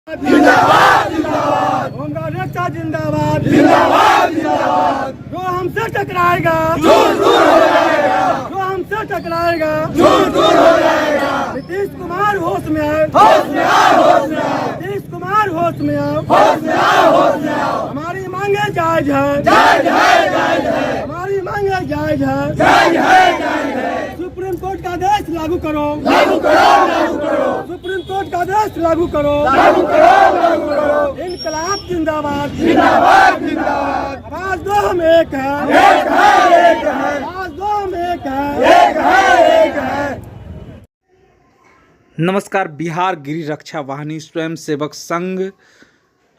जिंदाबाद जिंदाबाद, होमगार्ड नेता जिंदाबाद जिंदाबाद जिंदाबाद, जो हमसे टकराएगा दूर दूर हो जाएगा, जो हमसे टकराएगा दूर दूर हो जाएगा। नीतीश कुमार होश में आए, होश में आओ, होश में आओ, नीतीश कुमार होश में आओ। होश में आओ, होश में आओ। हमारी मांगे जायज है, जायज है, जायज है, हमारी मांगे जायज है। जायज है, जायज है। सुप्रीम कोर्ट का आदेश लागू करो, लागू करो, लागू करो, सुप्रीम कोर्ट का आदेश लागू करो। लागू करो, लागू करो। इनकलाब जिंदाबाद, जिंदाबाद जिंदाबाद, आवाज दो हम एक है, एक है, एक है, आवाज दो हम एक है। एक है, एक है। नमस्कार। बिहार गिरिह रक्षा वाहिनी स्वयं सेवक संघ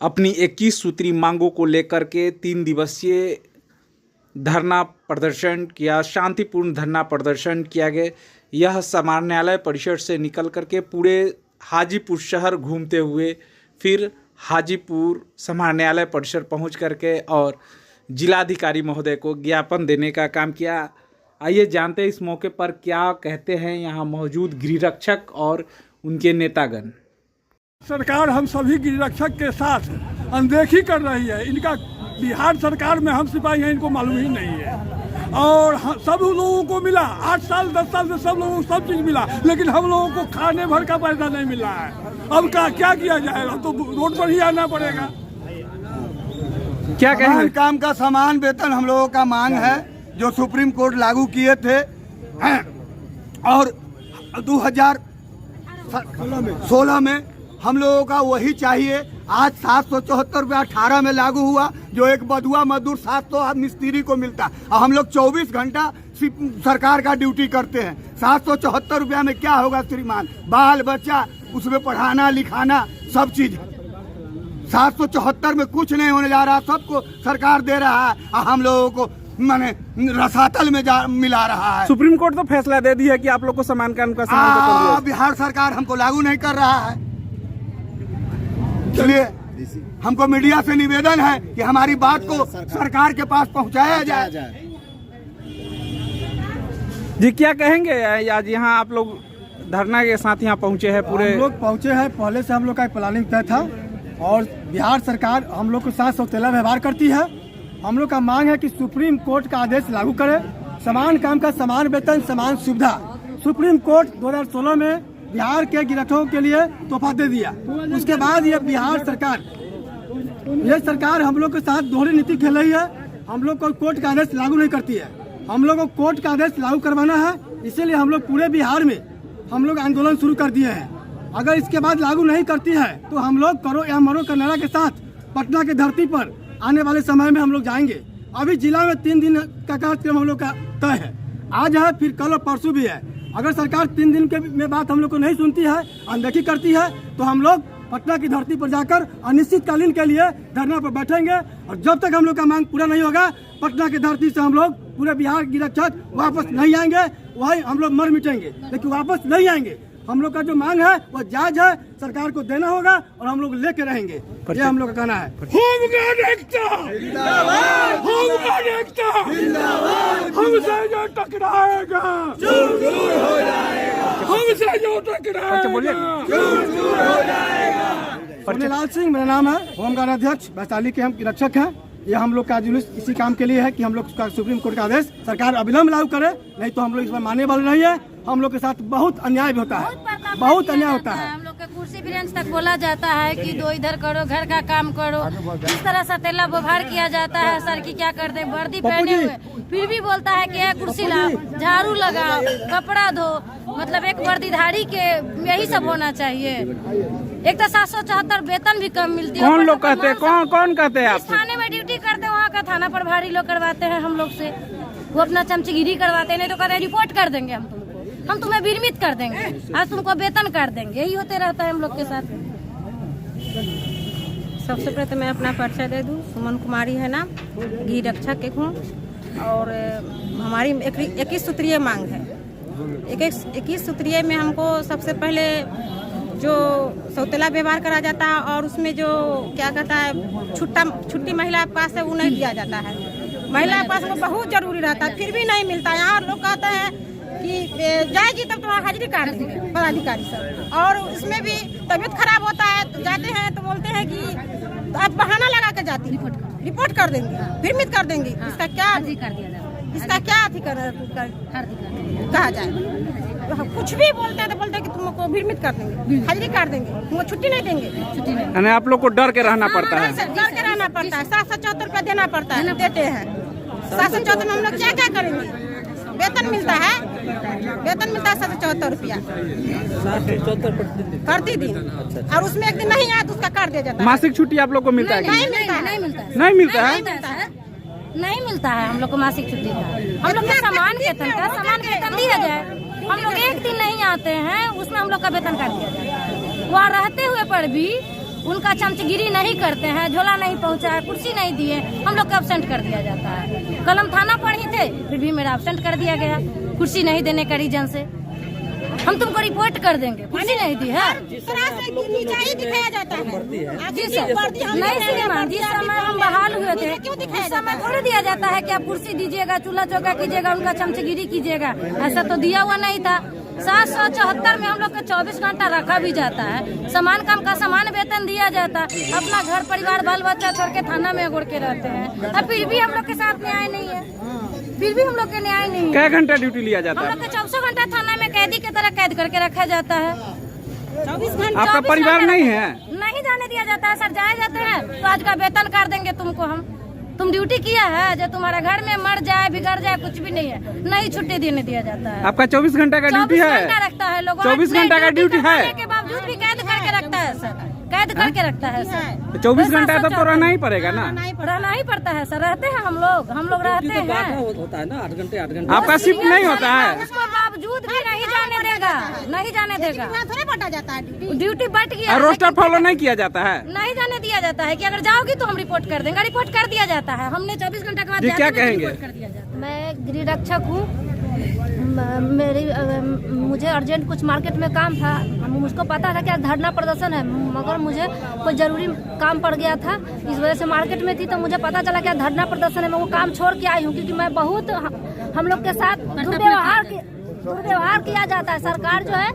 अपनी 21 सूत्री मांगों को लेकर के 3 दिवसीय धरना प्रदर्शन किया। शांतिपूर्ण धरना प्रदर्शन किया गया। यह समाहरणालय परिसर से निकल करके पूरे हाजीपुर शहर घूमते हुए फिर हाजीपुर समाहरणालय परिसर पहुंच करके और जिलाधिकारी महोदय को ज्ञापन देने का काम किया। आइए जानते हैं इस मौके पर क्या कहते हैं यहाँ मौजूद गृह रक्षक और उनके नेतागण। सरकार हम सभी गृह रक्षक के साथ अनदेखी कर रही है। इनका बिहार सरकार में हम सिपाही हैं, इनको मालूम ही नहीं है। और सब लोगों को मिला 8 साल 10 साल से सब लोगों को सब चीज मिला, लेकिन हम लोगों को खाने भर का पैसा नहीं मिल रहा है। अब क्या किया जाएगा? तो रोड पर ही आना पड़ेगा। क्या कहेंगे? काम का समान वेतन हम लोगों का मांग है, जो सुप्रीम कोर्ट लागू किए थे और 2016 में हम लोगों का वही चाहिए। आज 774 रुपया 18 में लागू हुआ, जो एक बधुआ मजदूर 700 मिस्त्री को मिलता। और हम लोग 24 घंटा सरकार का ड्यूटी करते हैं। 774 रुपया में क्या होगा श्रीमान? बाल बच्चा उसमें पढ़ाना लिखाना सब चीज है। 774 में कुछ नहीं होने जा रहा, सबको सरकार दे रहा है और हम लोगों को माने रसातल में मिला रहा है। सुप्रीम कोर्ट तो फैसला दे दी है कि आप लोग को समान काम का समान वेतन दिया। बिहार सरकार हमको लागू नहीं कर रहा है। इसलिए हमको मीडिया से निवेदन है कि हमारी बात को सरकार के पास पहुंचाया जाए। जी क्या कहेंगे? आज यहाँ आप लोग धरना के साथ यहाँ पहुँचे हैं पूरे? हम लोग पहुंचे हैं, पहले से हम लोग का एक प्लानिंग तय था और बिहार सरकार हम लोग के साथ सौतेला व्यवहार करती है। हम लोग का मांग है कि सुप्रीम कोर्ट का आदेश लागू करे, समान काम का समान वेतन समान सुविधा। सुप्रीम कोर्ट 2016 में बिहार के गिरफ्तारों के लिए तोहफा दे दिया। उसके बाद ये बिहार सरकार हम लोग के साथ दोहरी नीति खेल रही है। हम लोग को कोर्ट का आदेश लागू नहीं करती है। हम लोग को कोर्ट का आदेश लागू करवाना है, इसीलिए हम लोग पूरे बिहार में हम लोग आंदोलन शुरू कर दिए हैं। अगर इसके बाद लागू नहीं करती है तो हम लोग करो या मरो का नारा के साथ पटना की धरती पर आने वाले समय में हम लोग जाएंगे। अभी जिला में 3 दिन का कार्यक्रम हम लोग का तय है। आज है, फिर कल और परसों भी है। अगर सरकार 3 दिन के में बात हम लोग को नहीं सुनती है, अनदेखी करती है, तो हम लोग पटना की धरती पर जाकर अनिश्चितकालीन के लिए धरना पर बैठेंगे। और जब तक हम लोग का मांग पूरा नहीं होगा, पटना की धरती से हम लोग पूरे बिहार गिरह रक्षक वापस नहीं आएंगे। वही हम लोग मर मिटेंगे, लेकिन वापस नहीं आएंगे। हम लोग का जो मांग है वो जायज है, सरकार को देना होगा और हम लोग लेके रहेंगे। ये हम लोग का कहना है। होमगार्ड एकता जिंदाबाद, होमगार्ड एकता जिंदाबाद, हमसे जो टकराएगा दूर दूर हो जाएगा, हमसे जो टकराएगा दूर दूर हो जाएगा। सोनेलाल सिंह मेरा नाम है, होमगार्ड अध्यक्ष वैशाली के हम रक्षक हैं। ये हम लोग का जुलूस इसी काम के लिए है कि हम लोग का सुप्रीम कोर्ट का आदेश सरकार अविलंब लागू करे, नहीं तो हम लोग इस बार मानने वाले नहीं है। हम लोग के साथ बहुत अन्याय भी होता है, बहुत अन्याय होता है। हम लोग के कुर्सी बेंच तक बोला जाता है कि दो इधर करो, घर का काम करो। इस तरह सतेला व्यवहार किया जाता है। सर की क्या करते हैं, वर्दी पहने हुए, फिर भी बोलता है कि कुर्सी लाओ, झाड़ू लगाओ, कपड़ा धो। मतलब एक वर्दीधारी के यही सब होना चाहिए। एक तो 774 वेतन भी कम मिलती है। कौन लोग कहते हैं? कौन कहते हैं? आप थाने में ड्यूटी करते हैं, वहाँ का थाना प्रभारी लोग करवाते हैं हम लोग से। वो अपना चमचगिरी करवाते हैं, नहीं तो कहते हैं रिपोर्ट कर देंगे हम तुम्हें विरमित कर देंगे, आज तुमको वेतन कर देंगे। यही होते रहता है हम लोग के साथ। सबसे पहले तो मैं अपना परिचय दे दूं। सुमन कुमारी है नाम, गृह रक्षक एक हूँ। और हमारी 21 सूत्रीय मांग है। 21 सूत्रीय में हमको सबसे पहले जो सौतेला व्यवहार करा जाता है और उसमें जो क्या कहता है छुट्टी महिला के पास है वो नहीं दिया जाता है। महिला के पास वो बहुत जरूरी रहता है, फिर भी नहीं मिलता है। यहाँ लोग कहते हैं कि जाएगी तब तुम्हारा हाजिरी काट देंगे पदाधिकारी सब। और उसमें भी तबीयत खराब होता है तो जाते हैं तो है कि तो आप बहाना लगा के जाती रिपोर्ट कर देंगे, फिर मित कर देंगे। इसका क्या कर दिया जाता इसका क्या अथी कहा जाए? कुछ भी बोलते हैं तो बोलते हैं कि तुमको भीड़मित कर देंगे, हाजिरी कर देंगे, तुमको छुट्टी नहीं देंगे। यानी आप लोग को डर के रहना पड़ता है। डर के रहना पड़ता है। 774 रुपया देना पड़ता है, देते हैं। 774 में हम लोग क्या क्या करेंगे? वेतन मिलता है 774 रुपया प्रतिदिन, और उसमें एक दिन नहीं आया तो उसका काट दिया जाता है। मासिक छुट्टी आप लोग को मिलता है? नहीं मिलता है, नहीं मिलता है। नहीं मिलता है हम लोग को मासिक छुट्टी का। हम लोग का समान वेतन दिया जाए। हम लोग एक दिन नहीं आते हैं, उसमें हम लोग का वेतन काट दिया जाता है। वहाँ रहते हुए पर भी उनका चमचगिरी नहीं करते हैं, झोला नहीं पहुँचाया, कुर्सी नहीं दिए, हम लोग को एब्सेंट कर दिया जाता है। कल हम थाना पर ही थे, फिर भी मेरा एब्सेंट कर दिया गया कुर्सी नहीं देने का रीजन से। हम तुमको रिपोर्ट कर देंगे, कुर्सी नहीं दी है। दिखाया जाता है जी सर, नहीं श्रीमान, जिस समय हम बहाल हुए थे उस समय थोड़ी दिया जाता है कि आप कुर्सी दीजिएगा, चूल्हा चौका कीजिएगा, उनका चमचगिरी कीजिएगा, ऐसा तो दिया हुआ नहीं था। 774 में हम लोग को 24 घंटा रखा भी जाता है, समान काम का समान वेतन दिया जाता है। अपना घर परिवार बाल बच्चा छोड़ के थाना में अगोड़ के रहते हैं, अब फिर भी हम लोग के साथ न्याय नहीं है, फिर भी हम लोग के न्याय नहीं है। क्या घंटा ड्यूटी लिया जाता हम है? लोग को 24 घंटा थाना में कैदी की तरह कैद करके रखा जाता है। 24 घंटा आपका परिवार नहीं है? नहीं जाने दिया जाता है सर। जाए जाते हैं तो आज का वेतन कर देंगे तुमको हम, तुम ड्यूटी किया है, जो तुम्हारा घर में मर जाए बिगड़ जाए कुछ भी नहीं है, नहीं छुट्टी देने दिया जाता है। आपका 24 घंटा का ड्यूटी 24 है? घंटा रखता है लोग, 24 घंटा का ड्यूटी है के बावजूद भी कैद करके रखता है सर, कैद करके रखता है सर। 24 घंटा तब तो रहना ही पड़ेगा ना? रहना ही पड़ता है सर, रहते हैं हम लोग रहते हैं। होता है ना 8 घंटे आपका शिफ्ट नहीं होता है? उसके बावजूद भी नहीं जाने देगा, थोड़े बटा जाता है ड्यूटी बढ़ गया। रोस्टर फॉलो नहीं किया जाता है? नहीं जाने दिया जाता है कि अगर जाओगी तो हम रिपोर्ट कर देंगे, रिपोर्ट कर दिया जाता है। हमने 24 घंटे के बाद जी, क्या जाते हैं, कहेंगे? रिपोर्ट कर दिया जाता है। मैं गृह रक्षक हूँ। मुझे अर्जेंट कुछ मार्केट में काम था, मुझको पता था कि आज धरना प्रदर्शन है, मगर मुझे कोई जरूरी काम पड़ गया था, इस वजह से मार्केट में थी। तो मुझे पता चला कि आज धरना प्रदर्शन है, मैं वो काम छोड़ के आई हूँ, क्योंकि मैं बहुत हम लोग के साथ दुर्व्यवहार किया जाता है। सरकार जो है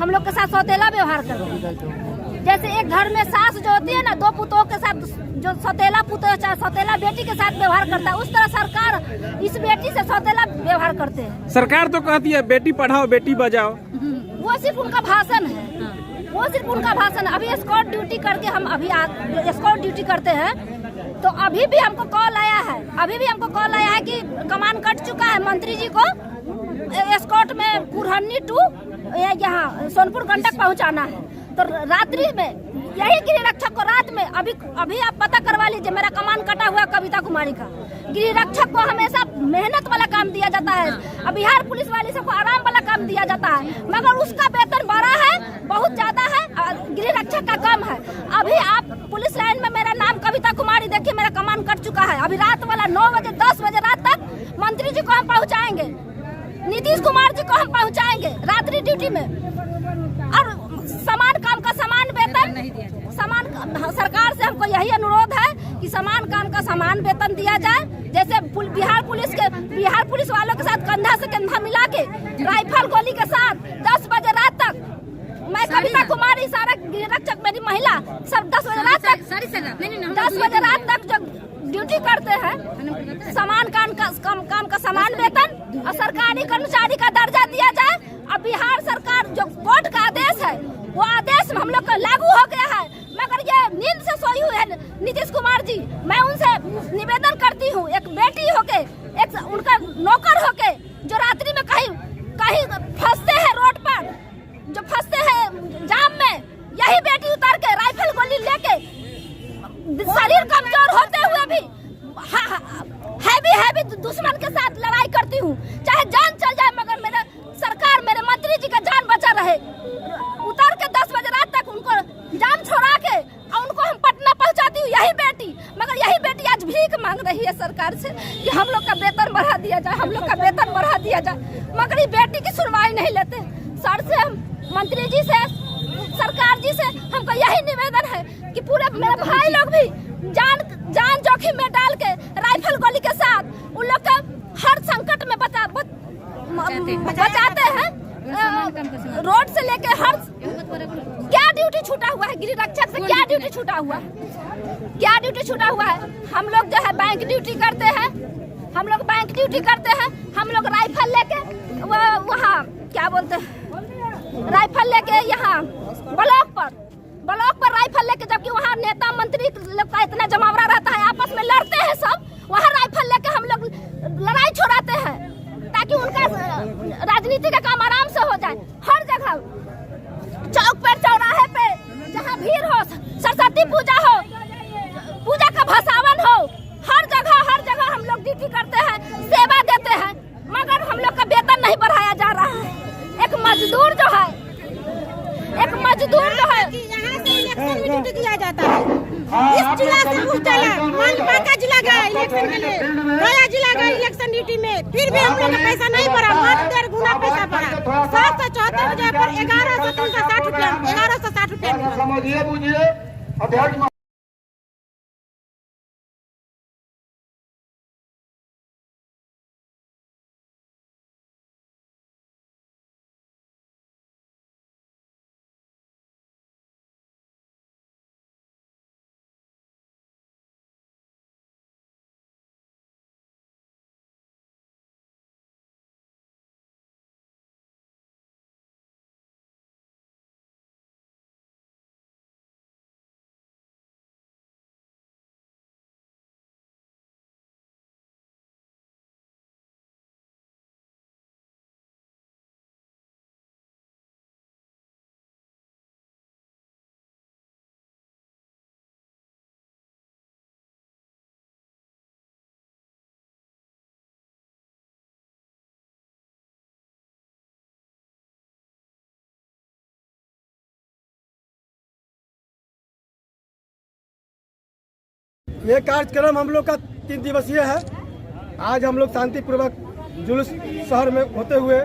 हम लोग के साथ सौतेला व्यवहार करती है। जैसे एक घर में सास जो होती है ना, 2 पुतों के साथ जो सौतेला पुतों चाहे सौतेला बेटी के साथ व्यवहार करता है, उस तरह सरकार इस बेटी से सौतेला व्यवहार करते हैं। सरकार तो कहती है बेटी पढ़ाओ बेटी बचाओ, वो सिर्फ उनका भाषण है, वो सिर्फ उनका भाषण है। अभी स्कॉट ड्यूटी करके हम अभी स्कॉट ड्यूटी करते हैं, तो अभी भी हमको कॉल आया है कि कमान कट चुका है, मंत्री जी को स्कॉट में पुरहनी टू यहाँ सोनपुर गंडक पहुँचाना है। तो रात्रि में यही गृह रक्षक को रात में अभी आप पता करवा लीजिए, मेरा कमान कटा हुआ कविता कुमारी का। गृह रक्षक को हमेशा मेहनत वाला काम दिया जाता है, अब बिहार पुलिस वाले सबको आराम वाला काम दिया जाता है, मगर उसका वेतन बड़ा है, बहुत ज्यादा है, गृह रक्षक का कम है। अभी आप पुलिस लाइन में मेरा नाम कविता कुमारी देखिए, मेरा कमान कट चुका है। अभी रात वाला 9 बजे 10 बजे रात तक मंत्री जी को हम पहुँचाएंगे, नीतीश कुमार जी को हम पहुँचाएंगे रात्रि ड्यूटी में। और समान काम का समान वेतन सरकार से हमको यही अनुरोध है कि समान काम का समान वेतन दिया जाए। जैसे बिहार पुलिस वालों के साथ कंधा से कंधा मिला के राइफल गोली के साथ 10 बजे रात तक, मैं कविता कुमारी सारा गृह रक्षक मेरी महिला सब 10 बजे रात तक 10 बजे रात तक जो ड्यूटी करते हैं, समान काम का समान वेतन और सरकारी कर्मचारी का दर्जा दिया जाए। अब बिहार सरकार जो कोर्ट का आदेश है, वो आदेश हम लोग को लागू हो गया है, मगर ये नींद से सोई हुई है नीतीश कुमार जी। मैं उनसे निवेदन करती हूँ, एक बेटी होके, एक उनका नौकर होके, जो रात्रि में कहीं फंसते हैं रोड पर, जो फंसते हैं जाम में, यही बेटी उतर के राइफल गोली लेके शरीर कमजोर होते हुए भी हैवी दुश्मन के साथ लड़ाई करती हूँ, चाहे जान चल जाए, मगर मेरे सरकार मेरे मंत्री जी का जान बचा रहे। उतर के 10 बजे रात तक उनको जाम छोड़ा के और उनको हम पटना पहुँचाती हूँ, यही बेटी। मगर यही बेटी आज भीख मांग रही है सरकार से कि हम लोग का वेतन बढ़ा दिया जाए, हम लोग का वेतन बढ़ा दिया जाए, मगर ये बेटी की सुनवाई नहीं लेते। सर से हम मंत्री जी से सरकार जी से हमको यही निवेदन है कि पूरे मेरे भाई लोग भी जान जोखिम में डाल के राइफल गोली के साथ उन लोग का हर संकट में बचाते हैं। रोड से लेके हर क्या ड्यूटी छूटा हुआ है गृह रक्षक से, क्या ड्यूटी ड्यूटी छूटा हुआ है? क्या ड्यूटी छूटा हुआ है? हम लोग जो है बैंक ड्यूटी करते हैं, हम लोग बैंक ड्यूटी करते हैं, हम लोग राइफल लेके वहाँ क्या बोलते हैं, राइफल लेके यहाँ ब्लॉक पर राइफल लेके, जबकि वहाँ नेता मंत्री लोग का इतना जमावड़ा रहता है, आपस में लड़ते हैं सब, वहाँ राइफल लेके हम लोग लड़ाई छोड़ाते हैं ताकि उनका राजनीति का काम आराम से हो जाए। हर जगह चौक पर चौराहे पे जहाँ भीड़ हो, सरस्वती पूजा हो, पूजा का भसावन हो, हर जगह हम लोग ड्यूटी करते हैं, सेवा देते हैं, मगर हम लोग का वेतन नहीं बढ़ाया जा रहा है। एक मजदूर जो है यहाँ से इलेक्शन में ड्यूटी दिया जाता है, इस जिला से उस जिला, बांका जिला गए इलेक्शन के लिए, गया जिला गए इलेक्शन ड्यूटी में, फिर भी हम लोग का पैसा नहीं बढ़ा, मात्र 1.5 गुना पैसा बढ़ा। 774 बजे पर 1160 रुपया मिला। ये कार्यक्रम हम लोग का 3 दिवसीय है। आज हम लोग शांतिपूर्वक जुलूस शहर में होते हुए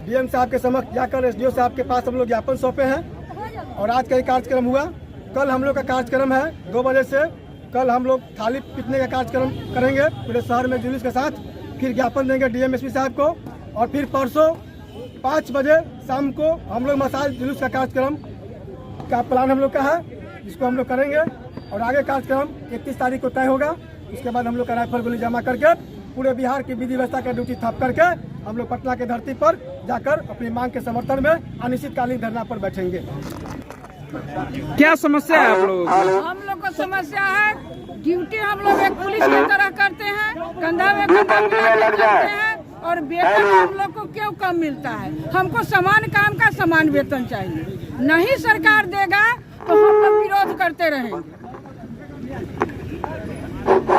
डीएम साहब के समक्ष जाकर एसडीओ साहब के पास हम लोग ज्ञापन सौंपे हैं और आज का ये कार्यक्रम हुआ। कल हम लोग का कार्यक्रम है 2 बजे से, कल हम लोग थाली पीटने का कार्यक्रम करेंगे पूरे शहर में जुलूस के साथ, फिर ज्ञापन देंगे डीएम एसपी साहब को, और फिर परसों 5 बजे शाम को हम लोग मसाज जुलूस का कार्यक्रम का प्लान हम लोग का है, जिसको हम लोग करेंगे। और आगे कार्यक्रम 31 तारीख को तय होगा। उसके बाद हम लोग का राइफल गोली जमा करके पूरे बिहार की विधि व्यवस्था का ड्यूटी थप करके हम लोग पटना के धरती पर जाकर अपनी मांग के समर्थन में अनिश्चितकालीन धरना पर बैठेंगे। क्या समस्या है आप लोगों की? हम लोग को समस्या है, ड्यूटी हम लोग एक पुलिस की तरह करते हैं, कंधा में कंधा मिला के करते हैं, और वेतन हम लोग को क्यों कम मिलता है? हमको समान काम का समान वेतन चाहिए। नहीं सरकार देगा तो हम लोग विरोध करते रहेंगे।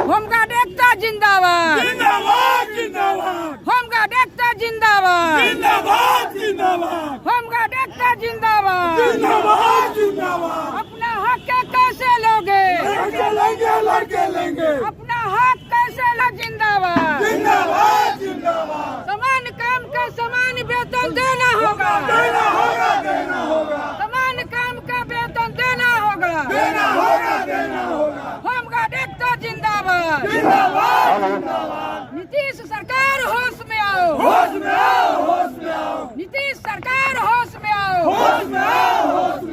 होमगार्ड एकता जिंदाबाद, जिंदाबाद जिंदाबाद, होमगार्ड एकता जिंदाबाद, जिंदाबाद जिंदाबाद, होमगार्ड एकता जिंदाबाद, जिंदाबाद जिंदाबाद। अपना हक कैसे लोगे? लड़के लेंगे, लड़के लेंगे, अपना हक कैसे लो? जिंदाबाद जिंदाबाद जिंदाबाद। समान काम का समान वेतन देना होगा, देना होगा, देना होगा, समान काम का वेतन देना होगा, देना होगा, देना होगा। होमगार्ड एकता जिंदाबाद, जिंदाबाद जिंदाबाद। नीतीश सरकार होश में आओ, होश में आओ, होश में आओ, नीतीश सरकार होश में आओ, होश में आओ, होश में